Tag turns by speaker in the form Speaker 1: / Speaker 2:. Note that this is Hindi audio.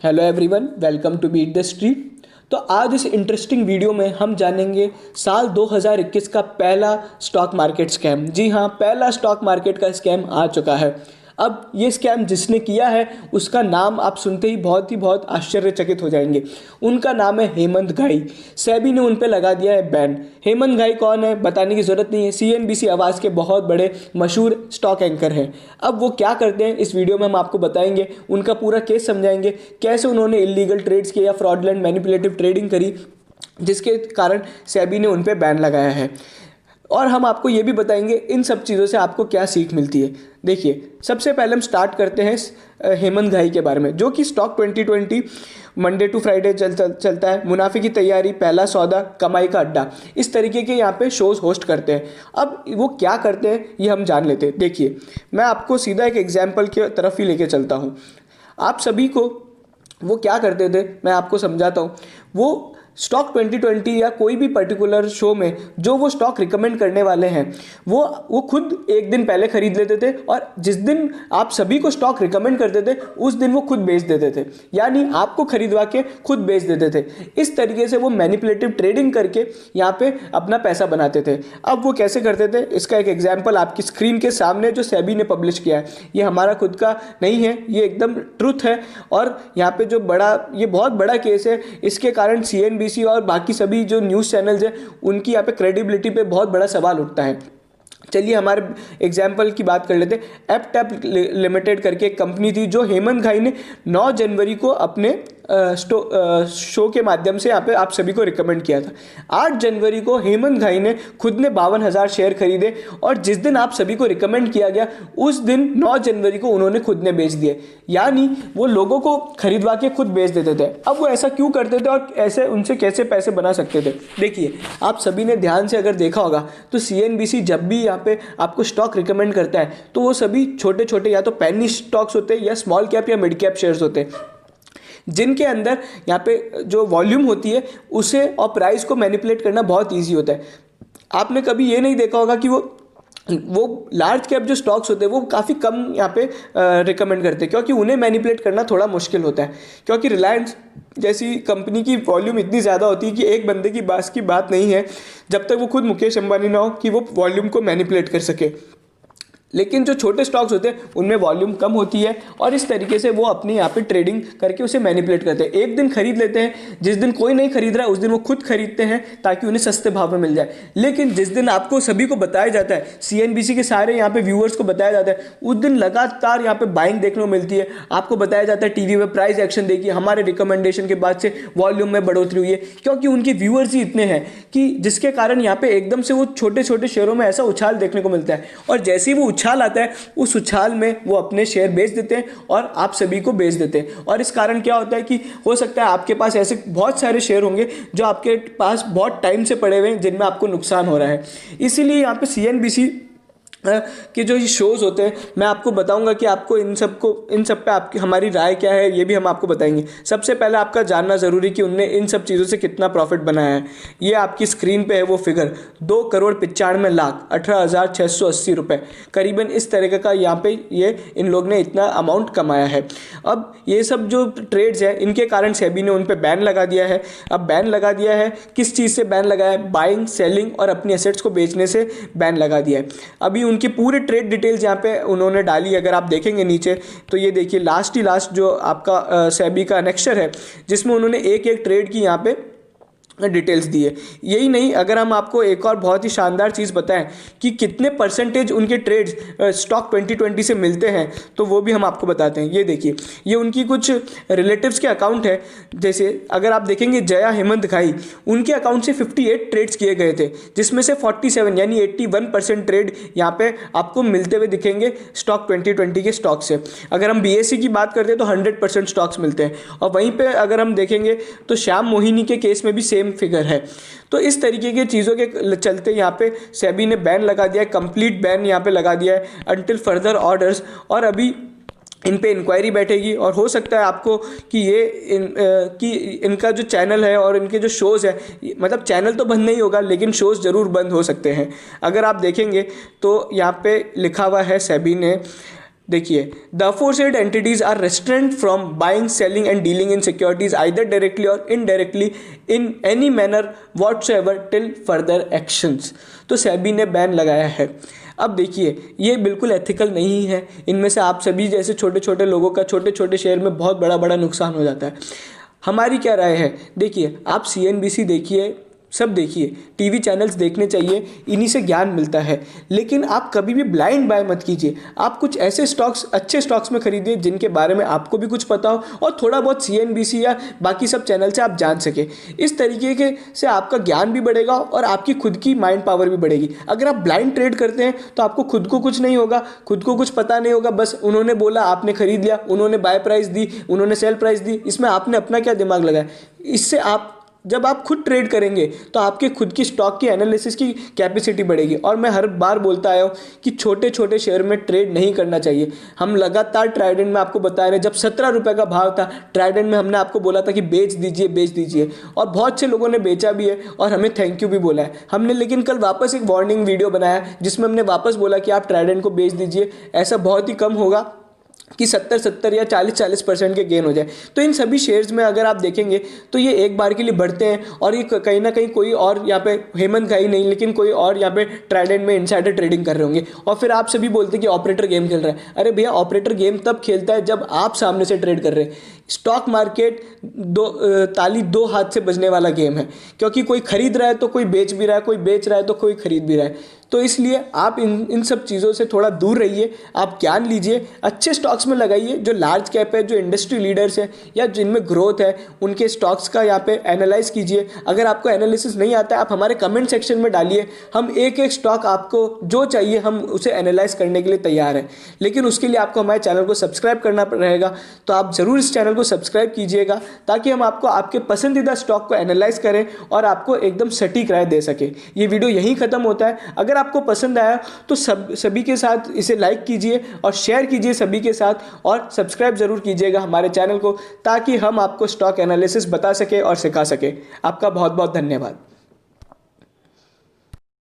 Speaker 1: Hello everyone, welcome to Beat the Street. तो आज इस इंटरेस्टिंग वीडियो में हम जानेंगे साल 2021 का पहला स्टॉक मार्केट स्कैम। जी हाँ, पहला स्टॉक मार्केट का स्कैम आ चुका है। अब ये स्कैम जिसने किया है उसका नाम आप सुनते ही बहुत आश्चर्यचकित हो जाएंगे। उनका नाम है हेमंत घाई। सेबी ने उन पे लगा दिया है बैन। हेमंत घाई कौन है बताने की ज़रूरत नहीं है, सीएनबीसी आवाज़ के बहुत बड़े मशहूर स्टॉक एंकर हैं। अब वो क्या करते हैं इस वीडियो में हम आपको बताएंगे, उनका पूरा केस समझाएंगे, कैसे उन्होंने इलीगल ट्रेड्स किए या फ्रॉडलेंट मैनिपुलेटिव ट्रेडिंग करी जिसके कारण सेबी ने उन पे बैन लगाया है। और हम आपको ये भी बताएंगे इन सब चीज़ों से आपको क्या सीख मिलती है। देखिए, सबसे पहले हम स्टार्ट करते हैं हेमंत घाई के बारे में, जो कि स्टॉक 2020 मंडे टू फ्राइडे चलता है। मुनाफे की तैयारी, पहला सौदा, कमाई का अड्डा, इस तरीके के यहाँ पे शोज़ होस्ट करते हैं। अब वो क्या करते हैं ये हम जान लेते हैं। देखिए, मैं आपको सीधा एक एग्जाम्पल की तरफ ही लेके चलता हूँ। आप सभी को वो क्या करते थे मैं आपको समझाता हूँ। वो स्टॉक 2020 या कोई भी पर्टिकुलर शो में जो वो स्टॉक रिकमेंड करने वाले हैं वो खुद एक दिन पहले खरीद लेते थे, और जिस दिन आप सभी को स्टॉक रिकमेंड करते थे उस दिन वो खुद बेच देते थे, यानी आपको खरीदवा के खुद बेच देते थे। इस तरीके से वो मैनिपुलेटिव ट्रेडिंग करके यहाँ पे अपना पैसा बनाते थे। अब वो कैसे करते थे इसका एक एग्जाम्पल आपकी स्क्रीन के सामने जो सेबी ने पब्लिश किया है, ये हमारा खुद का नहीं है, ये एकदम ट्रुथ है। और यहाँ पे ये बहुत बड़ा केस है। इसके कारण सीएनबीसी और बाकी सभी जो न्यूज़ चैनल्स हैं उनकी यहाँ पे क्रेडिबिलिटी पे बहुत बड़ा सवाल उठता है। चलिए हमारे एग्जाम्पल की बात कर लेते हैं। एप टैप लिमिटेड करके एक कंपनी थी जो हेमंत घाई ने 9 जनवरी को अपने शो के माध्यम से यहाँ पे आप सभी को रिकमेंड किया था। 8 जनवरी को हेमंत घाई ने खुद ने 52,000 शेयर खरीदे, और जिस दिन आप सभी को रिकमेंड किया गया उस दिन 9 जनवरी को उन्होंने खुद ने बेच दिए, यानी वो लोगों को खरीदवा के खुद बेच देते थे। अब वो ऐसा क्यों करते थे और ऐसे उनसे कैसे पैसे बना सकते थे? देखिए, आप सभी ने ध्यान से अगर देखा होगा तो सीएनबीसी जब भी यहाँ पे आपको स्टॉक रिकमेंड करता है तो वो सभी छोटे छोटे या तो पेनी स्टॉक्स होते हैं या स्मॉल कैप या मिड कैप शेयर्स होते हैं, जिनके अंदर यहाँ पे जो वॉल्यूम होती है उसे और प्राइस को मैनिपुलेट करना बहुत ईजी होता है। आपने कभी ये नहीं देखा होगा कि वो लार्ज कैप जो स्टॉक्स होते हैं वो काफ़ी कम यहाँ पे रिकमेंड करते हैं, क्योंकि उन्हें मैनिपुलेट करना थोड़ा मुश्किल होता है। क्योंकि रिलायंस जैसी कंपनी की वॉल्यूम इतनी ज़्यादा होती है कि एक बंदे की बस की बात नहीं है जब तक वो खुद मुकेश अंबानी ना हो कि वो वॉल्यूम को मैनिपुलेट कर सके। लेकिन जो छोटे स्टॉक्स होते हैं उनमें वॉल्यूम कम होती है, और इस तरीके से वो अपने यहाँ पे ट्रेडिंग करके उसे मैनिपुलेट करते हैं। एक दिन खरीद लेते हैं, जिस दिन कोई नहीं खरीद रहा है उस दिन वो खुद खरीदते हैं ताकि उन्हें सस्ते भाव में मिल जाए। लेकिन जिस दिन आपको सभी को बताया जाता है, सीएनबीसी के सारे यहाँ पे व्यूअर्स को बताया जाता है, उस दिन लगातार यहाँ पे बाइंग देखने को मिलती है। आपको बताया जाता है टीवी में प्राइस एक्शन देखिए, हमारे रिकमेंडेशन के बाद से वॉल्यूम में बढ़ोतरी हुई है, क्योंकि उनके व्यूअर्स ही इतने हैं कि जिसके कारण यहाँ पे एकदम से वो छोटे छोटे शेयरों में ऐसा उछाल देखने को मिलता है। और जैसे ही वो उछाल आता है उस उछाल में वो अपने शेयर बेच देते हैं और आप सभी को बेच देते हैं। और इस कारण क्या होता है कि हो सकता है आपके पास ऐसे बहुत सारे शेयर होंगे जो आपके पास बहुत टाइम से पड़े हुए हैं जिनमें आपको नुकसान हो रहा है। इसीलिए यहाँ पे सीएनबीसी कि जो ये शोज़ होते हैं मैं आपको बताऊंगा कि आपको इन सब पे आपकी हमारी राय क्या है, ये भी हम आपको बताएंगे। सबसे पहले आपका जानना ज़रूरी कि उनने इन सब चीज़ों से कितना प्रॉफिट बनाया है। ये आपकी स्क्रीन पे है वो फिगर, 2,95,18,680 रुपये, करीबन इस तरीके का यहाँ पे ये इन लोग ने इतना अमाउंट कमाया है। अब ये सब जो ट्रेड्स हैं इनके कारण सेबी ने उन पर बैन लगा दिया है। अब बैन लगा दिया है, किस चीज़ से बैन लगाया है? बाइंग, सेलिंग और अपनी एसेट्स को बेचने से बैन लगा दिया है। अभी उनकी पूरे ट्रेड डिटेल्स यहाँ पे उन्होंने डाली, अगर आप देखेंगे नीचे तो ये देखिए लास्ट जो आपका सेबी का अनेक्शर है जिसमें उन्होंने एक एक ट्रेड की यहाँ पे डिटेल्स दी है। यही नहीं, अगर हम आपको एक और बहुत ही शानदार चीज़ बताएं कि कितने परसेंटेज उनके ट्रेड्स स्टॉक 2020 से मिलते हैं तो वो भी हम आपको बताते हैं। ये देखिए, ये उनकी कुछ रिलेटिव्स के अकाउंट है। जैसे अगर आप देखेंगे जया हेमंत घाई, उनके अकाउंट से 58 ट्रेड्स किए गए थे, जिसमें से 47 यानी 81% ट्रेड यहाँ पे आपको मिलते हुए दिखेंगे स्टॉक 2020 के स्टॉक से। अगर हम बीएसई की बात करते हैं तो 100% स्टॉक्स मिलते हैं। और वहीं पर अगर हम देखेंगे तो श्याम मोहिनी के केस में भी सेम फिगर है। तो इस तरीके की चीज़ों के चलते यहाँ पे सेबी ने बैन लगा दिया है, कंप्लीट बैन यहाँ पे लगा दिया है अंटिल फर्दर ऑर्डर्स। और अभी इन पे इंक्वायरी बैठेगी और हो सकता है आपको कि कि इनका जो चैनल है और इनके जो शोज़ है, मतलब चैनल तो बंद नहीं होगा लेकिन शोज़ ज़रूर बंद हो सकते हैं। अगर आप देखेंगे तो यहाँ पे लिखा हुआ है सेबी ने देखिए, the aforesaid entities are restrained from buying, selling and dealing in securities either directly or indirectly in any manner whatsoever till further actions. तो सेबी ने बैन लगाया है। अब देखिए, ये बिल्कुल एथिकल नहीं है। इनमें से आप सभी जैसे छोटे छोटे लोगों का छोटे छोटे शेयर में बहुत बड़ा बड़ा नुकसान हो जाता है। हमारी क्या राय है? देखिए, आप CNBC देखिए, सब देखिए, टीवी चैनल्स देखने चाहिए, इन्हीं से ज्ञान मिलता है। लेकिन आप कभी भी ब्लाइंड बाय मत कीजिए। आप कुछ ऐसे स्टॉक्स, अच्छे स्टॉक्स में खरीदिए जिनके बारे में आपको भी कुछ पता हो और थोड़ा बहुत CNBC या बाकी सब चैनल से आप जान सके। इस तरीके के से आपका ज्ञान भी बढ़ेगा और आपकी खुद की माइंड पावर भी बढ़ेगी। अगर आप ब्लाइंड ट्रेड करते हैं तो आपको खुद को कुछ नहीं होगा, खुद को कुछ पता नहीं होगा। बस उन्होंने बोला, आपने खरीद लिया, उन्होंने बाय प्राइस दी, उन्होंने सेल प्राइस दी, इसमें आपने अपना क्या दिमाग लगाया? इससे आप जब आप खुद ट्रेड करेंगे तो आपके खुद की स्टॉक की एनालिसिस की कैपेसिटी बढ़ेगी। और मैं हर बार बोलता आया हूँ कि छोटे छोटे शेयर में ट्रेड नहीं करना चाहिए। हम लगातार ट्राइडेंट में आपको बता रहे हैं, जब 17 रुपये का भाव था ट्राइडेंट में, हमने आपको बोला था कि बेच दीजिए बेच दीजिए, और बहुत से लोगों ने बेचा भी है और हमें थैंक यू भी बोला है हमने। लेकिन कल वापस एक वार्निंग वीडियो बनाया जिसमें हमने वापस बोला कि आप ट्राइडेंट को बेच दीजिए, ऐसा बहुत ही कम होगा कि 70 या 40% के गेन हो जाए। तो इन सभी शेयर्स में अगर आप देखेंगे तो ये एक बार के लिए बढ़ते हैं और ये कहीं ना कहीं कोई और यहाँ पे हेमंत का ही नहीं लेकिन कोई और यहाँ पे ट्राइडेंट में इनसाइडर ट्रेडिंग कर रहे होंगे। और फिर आप सभी बोलते हैं कि ऑपरेटर गेम खेल रहा है। अरे भैया, ऑपरेटर गेम तब खेलता है जब आप सामने से ट्रेड कर रहे हैं। स्टॉक मार्केट ताली दो हाथ से बजने वाला गेम है, क्योंकि कोई खरीद रहा है तो कोई बेच भी रहा है, कोई बेच रहा है तो कोई खरीद भी रहा है। तो इसलिए आप इन सब चीज़ों से थोड़ा दूर रहिए, आप ज्ञान लीजिए, अच्छे स्टॉक्स में लगाइए जो लार्ज कैप है, जो इंडस्ट्री लीडर्स है या जिनमें ग्रोथ है, उनके स्टॉक्स का यहाँ पे एनालाइज कीजिए। अगर आपको एनालिसिस नहीं आता है, आप हमारे कमेंट सेक्शन में डालिए, हम एक एक स्टॉक आपको जो चाहिए हम उसे एनालाइज करने के लिए तैयार हैं। लेकिन उसके लिए आपको हमारे चैनल को सब्सक्राइब करना रहेगा। तो आप ज़रूर इस चैनल को सब्सक्राइब कीजिएगा ताकि हम आपको आपके पसंदीदा स्टॉक को एनालाइज करें और आपको एकदम सटीक राय दे सके। ये वीडियो यहीं ख़त्म होता है। अगर आपको पसंद आया तो सभी के साथ इसे लाइक कीजिए और शेयर कीजिए सभी के साथ, और सब्सक्राइब ज़रूर कीजिएगा हमारे चैनल को ताकि हम आपको स्टॉक एनालिसिस बता सके और सिखा सके। आपका बहुत बहुत धन्यवाद।